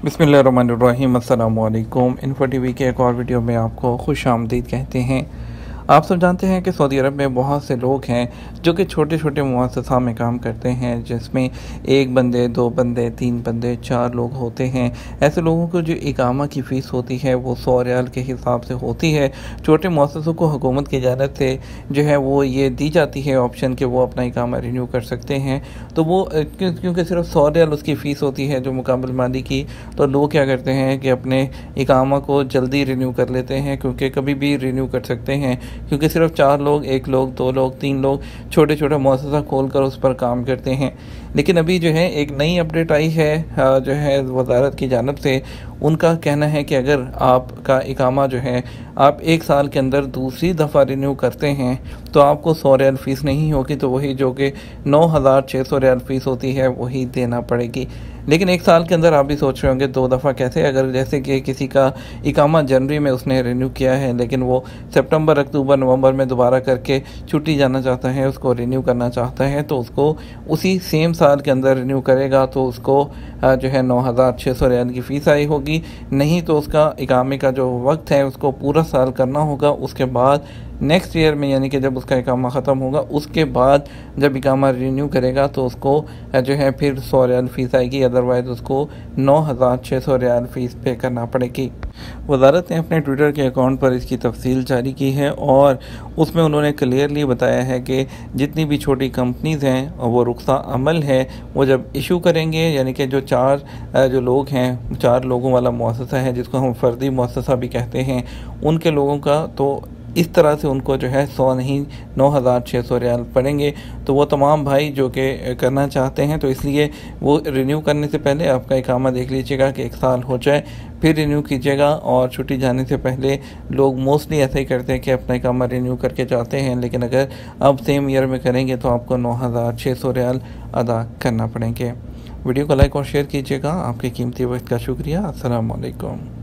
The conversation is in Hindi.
बिस्मिल्लाहिर्रहमानिर्रहीम। अस्सलाम वालेकुम। इन्फो टीवी के एक और वीडियो में आपको खुश आमदीद कहते हैं। आप सब जानते हैं कि सऊदी अरब में बहुत से लोग हैं जो कि छोटे छोटे मुअस्ससा में काम करते हैं, जिसमें एक बंदे, दो बंदे, तीन बंदे, चार लोग होते हैं। ऐसे लोगों को जो इकामा की फ़ीस होती है वो 100 रियाल के हिसाब से होती है। छोटे मुअस्ससों को हुकूमत की जानिब से जो है वो ये दी जाती है ऑप्शन कि वो अपना इकामा रिन्यू कर सकते हैं। तो वो क्योंकि सिर्फ 100 रियाल उसकी फ़ीस होती है जो मुकाबल माली की, तो लोग क्या करते हैं कि अपने इकामा को जल्दी रिन्यू कर लेते हैं, क्योंकि कभी भी रिन्यू कर सकते हैं। क्योंकि सिर्फ 4 लोग, 1 लोग, 2 लोग, 3 लोग छोटे छोटे मुअस्ससा खोल कर उस पर काम करते हैं। लेकिन अभी जो है एक नई अपडेट आई है जो है वजारत की जानिब से। उनका कहना है कि अगर आपका इकामा जो है आप 1 साल के अंदर दूसरी दफ़ा रिन्यू करते हैं तो आपको 100 रियाल फ़ीस नहीं होगी, तो वही जो कि 9,600 रियाल फ़ीस होती है वही देना पड़ेगी। लेकिन 1 साल के अंदर आप भी सोच रहे होंगे 2 दफ़ा कैसे। अगर जैसे कि किसी का इकामा जनवरी में उसने रिन्यू किया है, लेकिन वो सितंबर, अक्टूबर, नवंबर में दोबारा करके छुट्टी जाना चाहता है, उसको रिन्यू करना चाहता है, तो उसको उसी सेम साल के अंदर रिन्यू करेगा तो उसको जो है 9,600 रियाल की फ़ीस आई होगी। नहीं तो उसका इकामे का जो वक्त है उसको पूरा साल करना होगा। उसके बाद नेक्स्ट ईयर में, यानी कि जब उसका इकामा ख़त्म होगा उसके बाद जब इकामा रिन्यू करेगा तो उसको जो है फिर 100 रियाल फ़ीस आएगी। अदरवाइज़ उसको 9,600 रियाल फ़ीस पे करना पड़ेगी। वजारत ने अपने ट्विटर के अकाउंट पर इसकी तफसील जारी की है और उसमें उन्होंने क्लियरली बताया है कि जितनी भी छोटी कंपनीज़ हैं वो रुख्सा अमल है, वो जब इशू करेंगे, यानी कि जो 4 जो लोग हैं, 4 लोगों वाला मुअस्ससा है जिसको हम फ़र्दी मुअस्ससा भी कहते हैं, उनके लोगों का तो इस तरह से उनको जो है 100 नहीं 9,600 रियाल पड़ेंगे। तो वो तमाम भाई जो कि करना चाहते हैं, तो इसलिए वो रिन्यू करने से पहले आपका इकामा देख लीजिएगा कि 1 साल हो जाए फिर रिन्यू कीजिएगा। और छुट्टी जाने से पहले लोग मोस्टली ऐसा ही करते हैं कि अपना इकामा रिन्यू करके जाते हैं, लेकिन अगर अब सेम ईयर में करेंगे तो आपको 9,600 रियाल अदा करना पड़ेंगे। वीडियो को लाइक और शेयर कीजिएगा। आपके कीमती वक्त का शुक्रिया। अस्सलाम वालेकुम।